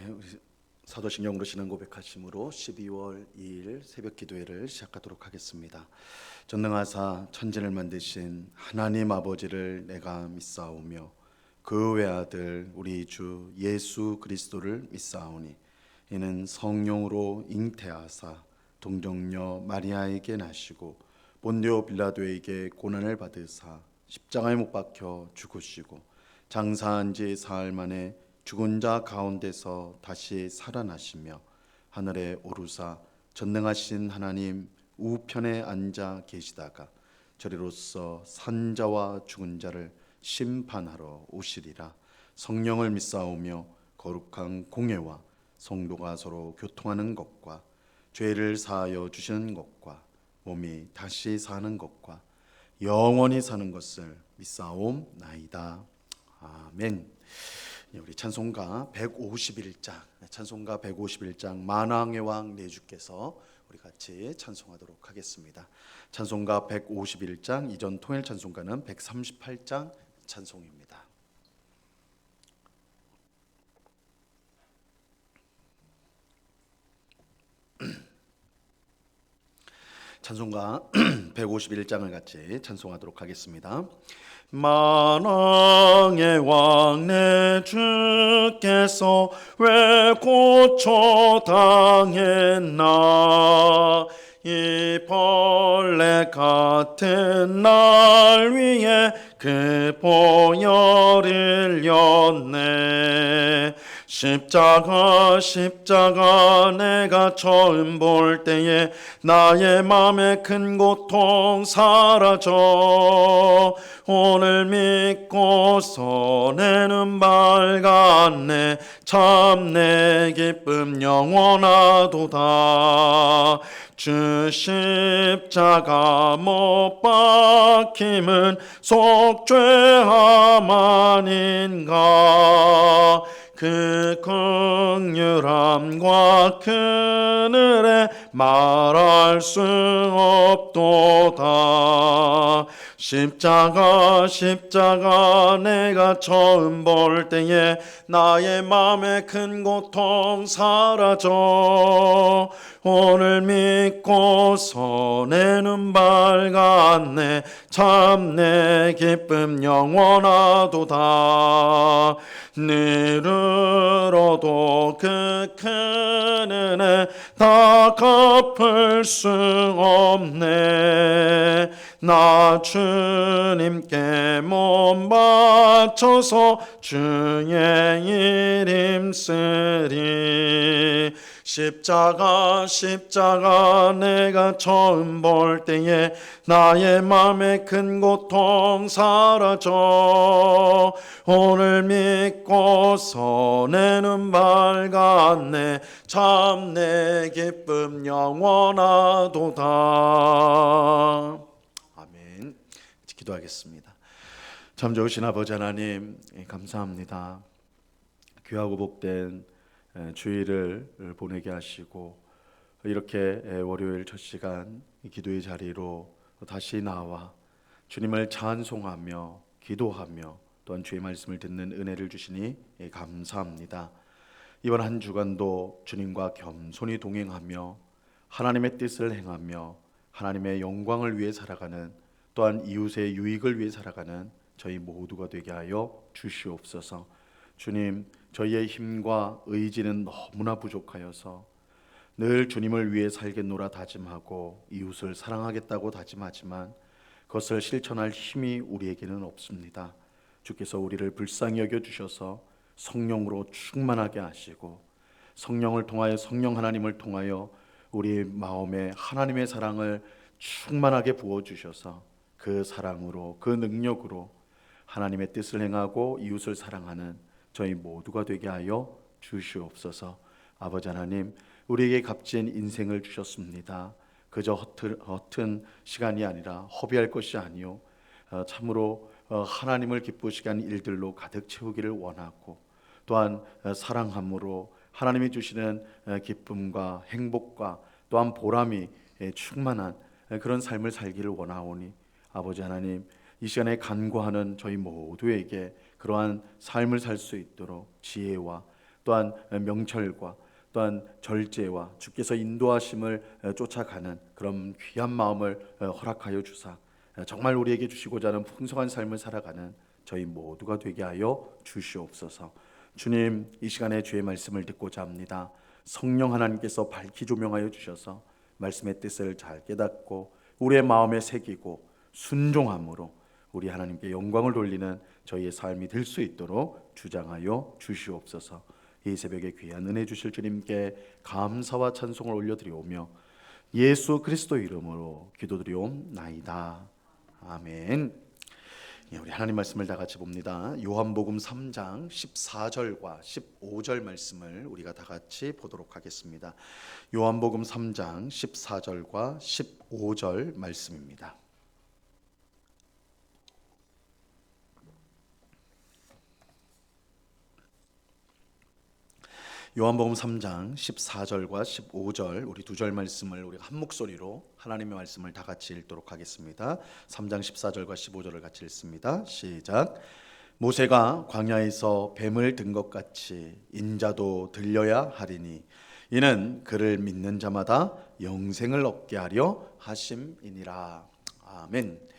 우리 사도신경으로 신앙 고백하심으로 12월 2일 새벽 기도회를 시작하도록 하겠습니다. 전능하사 천지를 만드신 하나님 아버지를 내가 믿사오며 그 외아들 우리 주 예수 그리스도를 믿사오니 이는 성령으로 잉태하사 동정녀 마리아에게 나시고 본디오 빌라도에게 고난을 받으사 십자가에 못 박혀 죽으시고 장사한 지 사흘 만에 죽은 자 가운데서 다시 살아나시며 하늘에 오르사 전능하신 하나님 우편에 앉아 계시다가 저리로서 산자와 죽은 자를 심판하러 오시리라. 성령을 믿사오며 거룩한 공회와 성도가 서로 교통하는 것과 죄를 사하여 주시는 것과 몸이 다시 사는 것과 영원히 사는 것을 믿사옵나이다. 아멘. 우리 찬송가 151장 만왕의 왕 내 주께서 우리 같이 찬송하도록 하겠습니다. 찬송가 151장, 이전 통일 찬송가는 138장 찬송입니다. 찬송가 151장을 같이 찬송하도록 하겠습니다. 만왕의 왕 내 주께서 왜 고초 당했나, 이 벌레 같은 날 위에 그 보혈을 흘렸네. 십자가 내가 처음 볼 때에 나의 맘에 큰 고통 사라져 오늘 믿고서 내 눈 밝았네. 참 내 기쁨 영원하도다. 주 십자가 못 박힘은 속죄함 아닌가. 그 긍휼함과 그늘에 말할 수 없도다. 십자가 내가 처음 볼 때에 나의 맘에 큰 고통 사라져 오늘 믿고서 내 눈 밝았네. 참 내 기쁨 영원하도다. 늘으로도 그 큰 은혜 다 갚을 수 없네. 나 주님께 몸 바쳐서 주의 이름 쓰리. 십자가 내가 처음 볼 때에 나의 맘에 큰 고통 사라져 오늘 믿고서 내 눈 밝았네. 참 내 기쁨 영원하도다. 아멘. 기도하겠습니다. 참 좋으신 아버지 하나님, 감사합니다. 귀하고 복된 주일을 보내게 하시고 이렇게 월요일 첫 시간 기도의 자리로 다시 나와 주님을 찬송하며 기도하며 또한 주의 말씀을 듣는 은혜를 주시니 감사합니다. 이번 한 주간도 주님과 겸손히 동행하며 하나님의 뜻을 행하며 하나님의 영광을 위해 살아가는, 또한 이웃의 유익을 위해 살아가는 저희 모두가 되게 하여 주시옵소서. 주님, 저희의 힘과 의지는 너무나 부족하여서 늘 주님을 위해 살겠노라 다짐하고 이웃을 사랑하겠다고 다짐하지만 그것을 실천할 힘이 우리에게는 없습니다. 주께서 우리를 불쌍히 여겨주셔서 성령으로 충만하게 하시고 성령을 통하여, 성령 하나님을 통하여 우리 마음에 하나님의 사랑을 충만하게 부어주셔서 그 사랑으로, 그 능력으로 하나님의 뜻을 행하고 이웃을 사랑하는 저희 모두가 되게 하여 주시옵소서. 아버지 하나님, 우리에게 값진 인생을 주셨습니다. 그저 허튼 시간이 아니라 허비할 것이 아니요 참으로 하나님을 기쁘시게 하는 일들로 가득 채우기를 원하고, 또한 사랑함으로 하나님이 주시는 기쁨과 행복과 또한 보람이 충만한 그런 삶을 살기를 원하오니 아버지 하나님, 이 시간에 간구하는 저희 모두에게 그러한 삶을 살 수 있도록 지혜와 또한 명철과 또한 절제와 주께서 인도하심을 쫓아가는 그런 귀한 마음을 허락하여 주사 정말 우리에게 주시고자 하는 풍성한 삶을 살아가는 저희 모두가 되게 하여 주시옵소서. 주님, 이 시간에 주의 말씀을 듣고자 합니다. 성령 하나님께서 밝히 조명하여 주셔서 말씀의 뜻을 잘 깨닫고 우리의 마음에 새기고 순종함으로 우리 하나님께 영광을 돌리는 저희의 삶이 될 수 있도록 주장하여 주시옵소서. 이 새벽에 귀한 은혜 주실 주님께 감사와 찬송을 올려드리오며 예수 그리스도 이름으로 기도드리옵나이다. 아멘. 우리 하나님 말씀을 다 같이 봅니다. 요한복음 3장 14절과 15절 말씀을 우리가 다 같이 보도록 하겠습니다. 요한복음 3장 14절과 15절 말씀입니다. 요한복음 3장 14절과 15절 우리 두 절 말씀을 우리가 한 목소리로 하나님의 말씀을 다 같이 읽도록 하겠습니다. 3장 14절과 15절을 같이 읽습니다. 시작. 모세가 광야에서 뱀을 든 것 같이 인자도 들려야 하리니 이는 그를 믿는 자마다 영생을 얻게 하려 하심이니라. 아멘.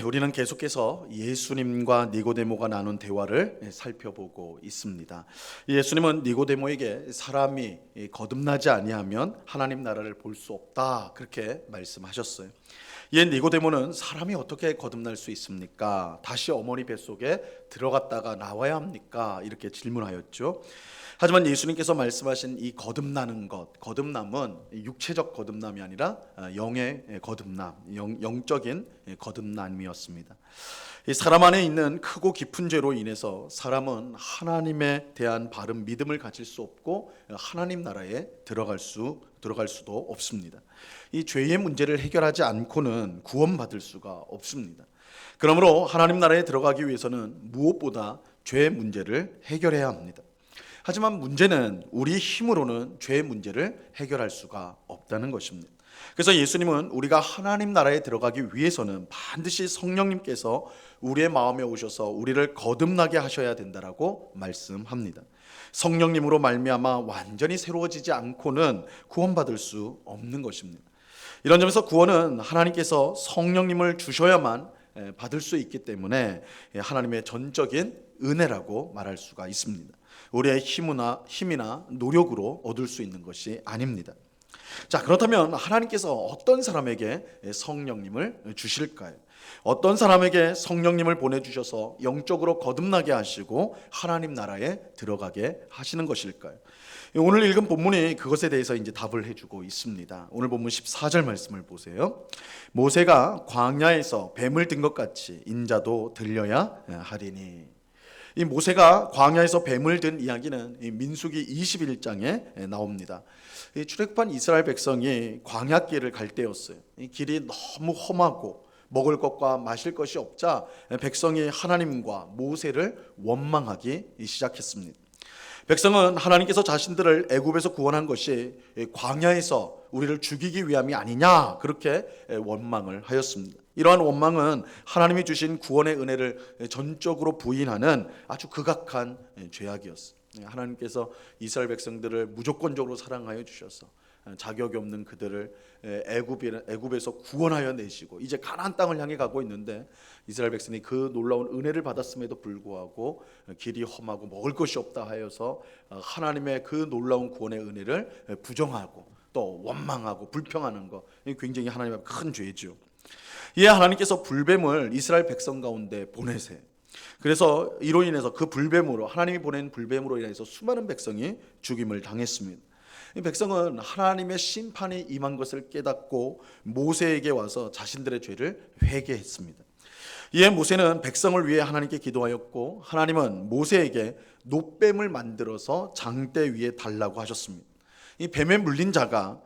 우리는 계속해서 예수님과 니고데모가 나눈 대화를 살펴보고 있습니다. 예수님은 니고데모에게 사람이 거듭나지 아니하면 하나님 나라를 볼 수 없다 그렇게 말씀하셨어요. 옛 니고데모는 사람이 어떻게 거듭날 수 있습니까? 다시 어머니 뱃속에 들어갔다가 나와야 합니까? 이렇게 질문하였죠. 하지만 예수님께서 말씀하신 이 거듭나는 것, 거듭남은 육체적 거듭남이 아니라 영의 거듭남, 영적인 거듭남이었습니다. 이 사람 안에 있는 크고 깊은 죄로 인해서 사람은 하나님에 대한 바른 믿음을 가질 수 없고 하나님 나라에 들어갈 수도 없습니다. 이 죄의 문제를 해결하지 않고는 구원받을 수가 없습니다. 그러므로 하나님 나라에 들어가기 위해서는 무엇보다 죄의 문제를 해결해야 합니다. 하지만 문제는 우리 힘으로는 죄의 문제를 해결할 수가 없다는 것입니다. 그래서 예수님은 우리가 하나님 나라에 들어가기 위해서는 반드시 성령님께서 우리의 마음에 오셔서 우리를 거듭나게 하셔야 된다라고 말씀합니다. 성령님으로 말미암아 완전히 새로워지지 않고는 구원받을 수 없는 것입니다. 이런 점에서 구원은 하나님께서 성령님을 주셔야만 받을 수 있기 때문에 하나님의 전적인 은혜라고 말할 수가 있습니다. 우리의 힘이나 노력으로 얻을 수 있는 것이 아닙니다. 자, 그렇다면 하나님께서 어떤 사람에게 성령님을 주실까요? 어떤 사람에게 성령님을 보내주셔서 영적으로 거듭나게 하시고 하나님 나라에 들어가게 하시는 것일까요? 오늘 읽은 본문이 그것에 대해서 이제 답을 해주고 있습니다. 오늘 본문 14절 말씀을 보세요. 모세가 광야에서 뱀을 든 것 같이 인자도 들려야 하리니. 이 모세가 광야에서 뱀을 든 이야기는 민수기 21장에 나옵니다. 출애굽한 이스라엘 백성이 광야길을 갈 때였어요. 이 길이 너무 험하고 먹을 것과 마실 것이 없자 백성이 하나님과 모세를 원망하기 시작했습니다. 백성은 하나님께서 자신들을 애굽에서 구원한 것이 광야에서 우리를 죽이기 위함이 아니냐 그렇게 원망을 하였습니다. 이러한 원망은 하나님이 주신 구원의 은혜를 전적으로 부인하는 아주 극악한 죄악이었어요. 하나님께서 이스라엘 백성들을 무조건적으로 사랑하여 주셔서 자격이 없는 그들을 애굽에서 구원하여 내시고 이제 가나안 땅을 향해 가고 있는데 이스라엘 백성이 그 놀라운 은혜를 받았음에도 불구하고 길이 험하고 먹을 것이 없다 하여서 하나님의 그 놀라운 구원의 은혜를 부정하고 또 원망하고 불평하는 것, 굉장히 하나님의 큰 죄죠. 이에 하나님께서 불뱀을 이스라엘 백성 가운데 보내세요. 그래서 이로 인해서 그 불뱀으로, 하나님이 보낸 불뱀으로 인해서 수많은 백성이 죽임을 당했습니다. 이 백성은 하나님의 심판이 임한 것을 깨닫고 모세에게 와서 자신들의 죄를 회개했습니다. 이에 모세는 백성을 위해 하나님께 기도하였고 하나님은 모세에게 놋뱀을 만들어서 장대 위에 달라고 하셨습니다. 이 뱀에 물린 자가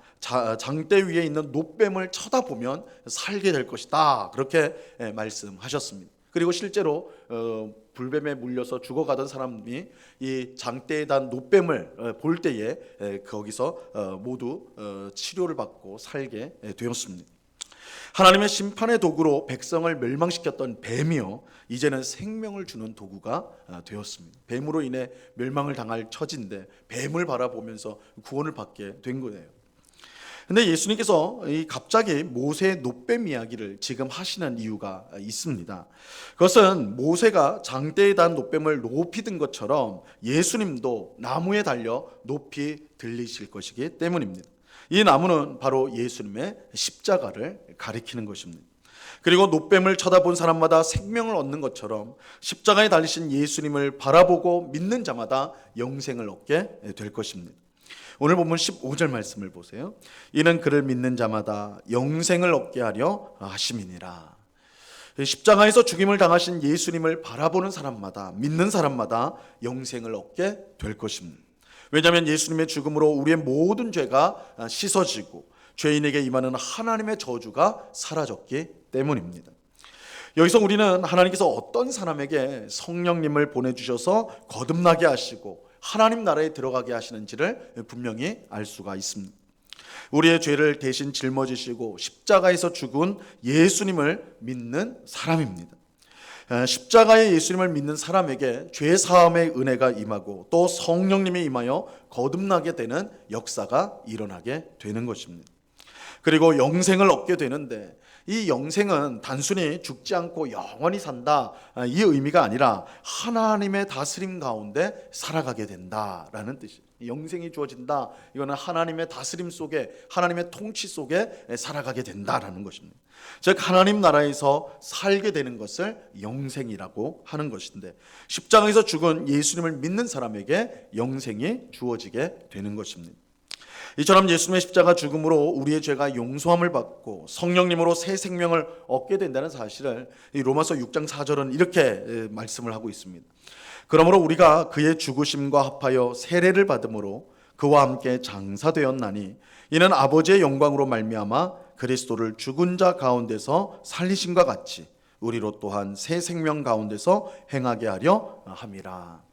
장대 위에 있는 놋뱀을 쳐다보면 살게 될 것이다 그렇게 말씀하셨습니다. 그리고 실제로 불뱀에 물려서 죽어가던 사람이 이 장대에 단 놋뱀을 볼 때에 거기서 모두 치료를 받고 살게 되었습니다. 하나님의 심판의 도구로 백성을 멸망시켰던 뱀이요, 이제는 생명을 주는 도구가 되었습니다. 뱀으로 인해 멸망을 당할 처지인데 뱀을 바라보면서 구원을 받게 된 거예요. 근데 예수님께서 갑자기 모세의 놋뱀 이야기를 지금 하시는 이유가 있습니다. 그것은 모세가 장대에 단 놋뱀을 높이 든 것처럼 예수님도 나무에 달려 높이 들리실 것이기 때문입니다. 이 나무는 바로 예수님의 십자가를 가리키는 것입니다. 그리고 놋뱀을 쳐다본 사람마다 생명을 얻는 것처럼 십자가에 달리신 예수님을 바라보고 믿는 자마다 영생을 얻게 될 것입니다. 오늘 본문 15절 말씀을 보세요. 이는 그를 믿는 자마다 영생을 얻게 하려 하심이니라. 십자가에서 죽임을 당하신 예수님을 바라보는 사람마다, 믿는 사람마다 영생을 얻게 될 것입니다. 왜냐하면 예수님의 죽음으로 우리의 모든 죄가 씻어지고 죄인에게 임하는 하나님의 저주가 사라졌기 때문입니다. 여기서 우리는 하나님께서 어떤 사람에게 성령님을 보내주셔서 거듭나게 하시고 하나님 나라에 들어가게 하시는지를 분명히 알 수가 있습니다. 우리의 죄를 대신 짊어지시고 십자가에서 죽은 예수님을 믿는 사람입니다. 십자가의 예수님을 믿는 사람에게 죄 사함의 은혜가 임하고 또 성령님이 임하여 거듭나게 되는 역사가 일어나게 되는 것입니다. 그리고 영생을 얻게 되는데 이 영생은 단순히 죽지 않고 영원히 산다, 이 의미가 아니라 하나님의 다스림 가운데 살아가게 된다라는 뜻이에요. 영생이 주어진다, 이거는 하나님의 다스림 속에, 하나님의 통치 속에 살아가게 된다라는 것입니다. 즉 하나님 나라에서 살게 되는 것을 영생이라고 하는 것인데, 십자가에서 죽은 예수님을 믿는 사람에게 영생이 주어지게 되는 것입니다. 이처럼 예수님의 십자가 죽음으로 우리의 죄가 용서함을 받고 성령님으로 새 생명을 얻게 된다는 사실을 로마서 6장 4절은 이렇게 말씀을 하고 있습니다. 그러므로 우리가 그의 죽으심과 합하여 세례를 받음으로 그와 함께 장사되었나니 이는 아버지의 영광으로 말미암아 그리스도를 죽은 자 가운데서 살리심과 같이 우리로 또한 새 생명 가운데서 행하게 하려 함이라.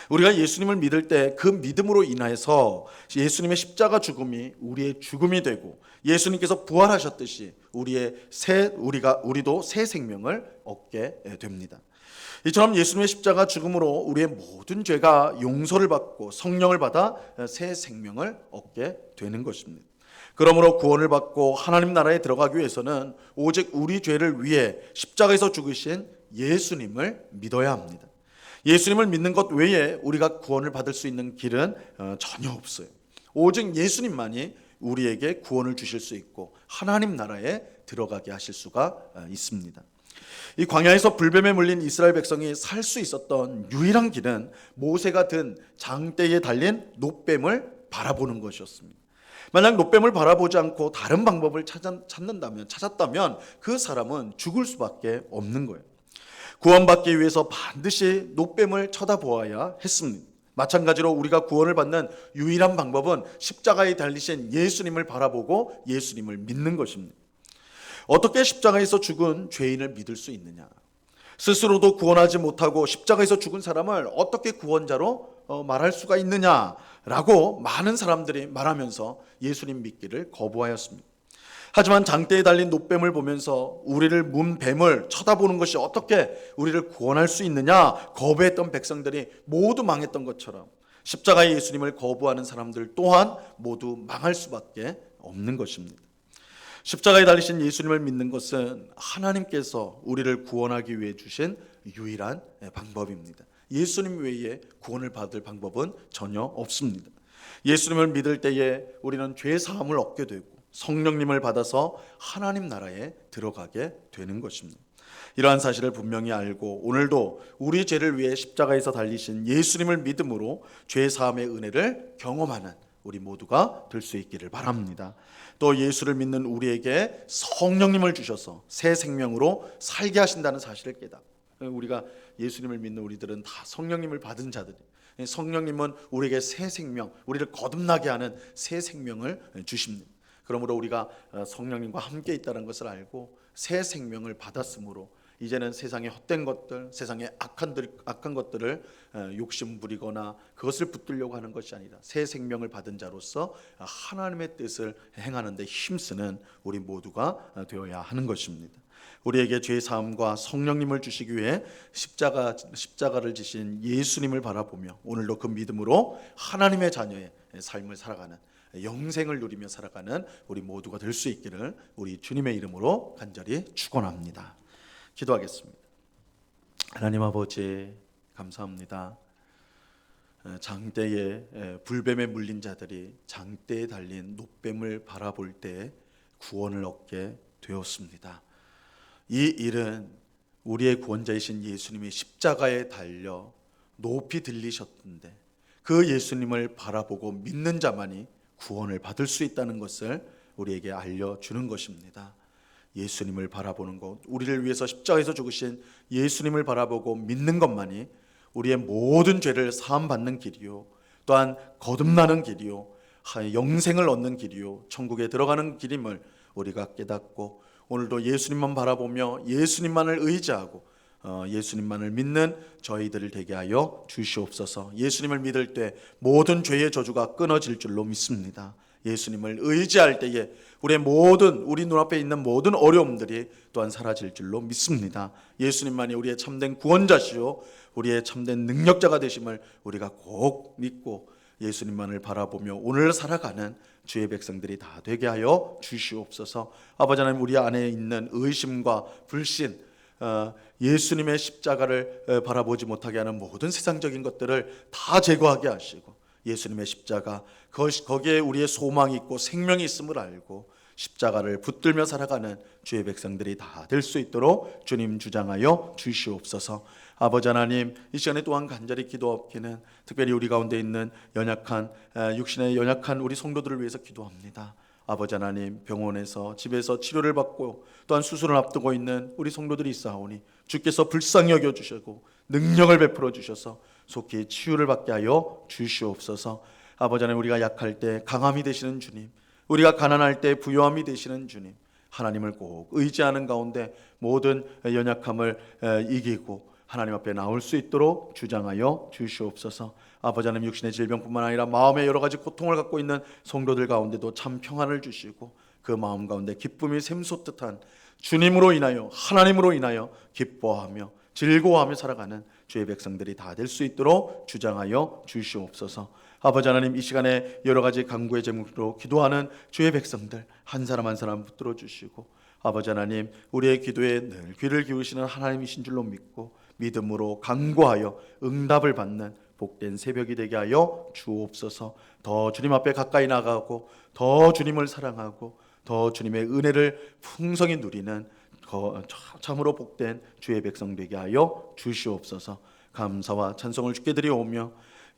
우리가 예수님을 믿을 때 그 믿음으로 인하여서 예수님의 십자가 죽음이 우리의 죽음이 되고 예수님께서 부활하셨듯이 우리도 새 생명을 얻게 됩니다. 이처럼 예수님의 십자가 죽음으로 우리의 모든 죄가 용서를 받고 성령을 받아 새 생명을 얻게 되는 것입니다. 그러므로 구원을 받고 하나님 나라에 들어가기 위해서는 오직 우리 죄를 위해 십자가에서 죽으신 예수님을 믿어야 합니다. 예수님을 믿는 것 외에 우리가 구원을 받을 수 있는 길은 전혀 없어요. 오직 예수님만이 우리에게 구원을 주실 수 있고 하나님 나라에 들어가게 하실 수가 있습니다. 이 광야에서 불뱀에 물린 이스라엘 백성이 살 수 있었던 유일한 길은 모세가 든 장대에 달린 놋뱀을 바라보는 것이었습니다. 만약 놋뱀을 바라보지 않고 다른 방법을 찾았다면 그 사람은 죽을 수밖에 없는 거예요. 구원받기 위해서 반드시 놋뱀을 쳐다보아야 했습니다. 마찬가지로 우리가 구원을 받는 유일한 방법은 십자가에 달리신 예수님을 바라보고 예수님을 믿는 것입니다. 어떻게 십자가에서 죽은 죄인을 믿을 수 있느냐? 스스로도 구원하지 못하고 십자가에서 죽은 사람을 어떻게 구원자로 말할 수가 있느냐라고 많은 사람들이 말하면서 예수님 믿기를 거부하였습니다. 하지만 장대에 달린 놋뱀을 보면서 우리를 문 뱀을 쳐다보는 것이 어떻게 우리를 구원할 수 있느냐 거부했던 백성들이 모두 망했던 것처럼 십자가의 예수님을 거부하는 사람들 또한 모두 망할 수밖에 없는 것입니다. 십자가에 달리신 예수님을 믿는 것은 하나님께서 우리를 구원하기 위해 주신 유일한 방법입니다. 예수님 외에 구원을 받을 방법은 전혀 없습니다. 예수님을 믿을 때에 우리는 죄 사함을 얻게 되고 성령님을 받아서 하나님 나라에 들어가게 되는 것입니다. 이러한 사실을 분명히 알고 오늘도 우리 죄를 위해 십자가에서 달리신 예수님을 믿음으로 죄 사함의 은혜를 경험하는 우리 모두가 될 수 있기를 바랍니다. 또 예수를 믿는 우리에게 성령님을 주셔서 새 생명으로 살게 하신다는 사실을 우리가 예수님을 믿는 우리들은 다 성령님을 받은 자들이, 성령님은 우리에게 새 생명, 우리를 거듭나게 하는 새 생명을 주십니다. 그러므로 우리가 성령님과 함께 있다는 것을 알고 새 생명을 받았으므로 이제는 세상의 헛된 것들, 세상의 악한 것들을 욕심 부리거나 그것을 붙들려고 하는 것이 아니라 새 생명을 받은 자로서 하나님의 뜻을 행하는 데 힘쓰는 우리 모두가 되어야 하는 것입니다. 우리에게 죄 사함과 성령님을 주시기 위해 십자가를 지신 예수님을 바라보며 오늘도 그 믿음으로 하나님의 자녀의 삶을 살아가는, 영생을 누리며 살아가는 우리 모두가 될 수 있기를 우리 주님의 이름으로 간절히 축원합니다. 기도하겠습니다. 하나님 아버지, 감사합니다. 장대에 불뱀에 물린 자들이 장대에 달린 놋뱀을 바라볼 때 구원을 얻게 되었습니다. 이 일은 우리의 구원자이신 예수님이 십자가에 달려 높이 들리셨는데 그 예수님을 바라보고 믿는 자만이 구원을 받을 수 있다는 것을 우리에게 알려주는 것입니다. 예수님을 바라보는 것, 우리를 위해서 십자가에서 죽으신 예수님을 바라보고 믿는 것만이 우리의 모든 죄를 사함받는 길이요, 또한 거듭나는 길이요, 영생을 얻는 길이요, 천국에 들어가는 길임을 우리가 깨닫고 오늘도 예수님만 바라보며 예수님만을 의지하고 예수님만을 믿는 저희들을 되게 하여 주시옵소서. 예수님을 믿을 때 모든 죄의 저주가 끊어질 줄로 믿습니다. 예수님을 의지할 때에 우리 눈앞에 있는 모든 어려움들이 또한 사라질 줄로 믿습니다. 예수님만이 우리의 참된 구원자시요 우리의 참된 능력자가 되심을 우리가 꼭 믿고 예수님만을 바라보며 오늘 살아가는 주의 백성들이 다 되게 하여 주시옵소서. 아버지 하나님, 우리 안에 있는 의심과 불신, 예수님의 십자가를 바라보지 못하게 하는 모든 세상적인 것들을 다 제거하게 하시고 예수님의 십자가, 거기에 우리의 소망이 있고 생명이 있음을 알고 십자가를 붙들며 살아가는 주의 백성들이 다 될 수 있도록 주님 주장하여 주시옵소서. 아버지 하나님, 이 시간에 또한 간절히 기도하기는 특별히 우리 가운데 있는 육신의 연약한 우리 성도들을 위해서 기도합니다. 아버지 하나님, 병원에서 집에서 치료를 받고 또한 수술을 앞두고 있는 우리 성도들이 있사오니 주께서 불쌍히 여겨주시고 능력을 베풀어 주셔서 속히 치유를 받게 하여 주시옵소서. 아버지 하나님, 우리가 약할 때 강함이 되시는 주님, 우리가 가난할 때 부요함이 되시는 주님, 하나님을 꼭 의지하는 가운데 모든 연약함을 이기고 하나님 앞에 나올 수 있도록 주장하여 주시옵소서. 아버지 하나님, 육신의 질병뿐만 아니라 마음의 여러 가지 고통을 갖고 있는 성도들 가운데도 참 평안을 주시고 그 마음 가운데 기쁨이 샘솟듯한 주님으로 인하여, 하나님으로 인하여 기뻐하며 즐거워하며 살아가는 주의 백성들이 다 될 수 있도록 주장하여 주시옵소서. 아버지 하나님, 이 시간에 여러 가지 간구의 제목으로 기도하는 주의 백성들 한 사람 한 사람 붙들어 주시고, 아버지 하나님, 우리의 기도에 늘 귀를 기울이시는 하나님이신 줄로 믿고 믿음으로 간구하여 응답을 받는 복된 새벽이 되게 하여 주옵소서. 더 주님 앞에 가까이 나가고 더 주님을 사랑하고 더 주님의 은혜를 풍성히 누리는 참으로 복된 주의 백성 되게 하여 주시옵소서. 감사와 찬송을 주께 드리오며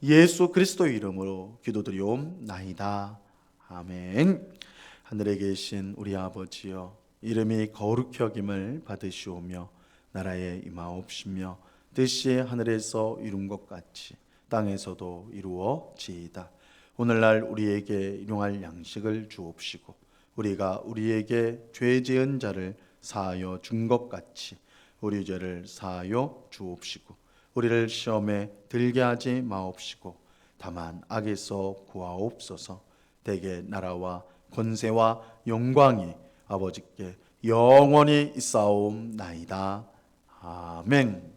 예수 그리스도의 이름으로 기도드리옵나이다. 아멘. 하늘에 계신 우리 아버지여, 이름이 거룩히 여김을 받으시오며 나라에 임하옵시며 뜻이 하늘에서 이룬 것 같이 땅에서도 이루어지이다. 오늘날 우리에게 일용할 양식을 주옵시고 우리가 우리에게 죄 지은 자를 사하여 준 것 같이 우리 죄를 사하여 주옵시고 우리를 시험에 들게 하지 마옵시고 다만 악에서 구하옵소서. 대개 나라와 권세와 영광이 아버지께 영원히 있사옵나이다. 아멘.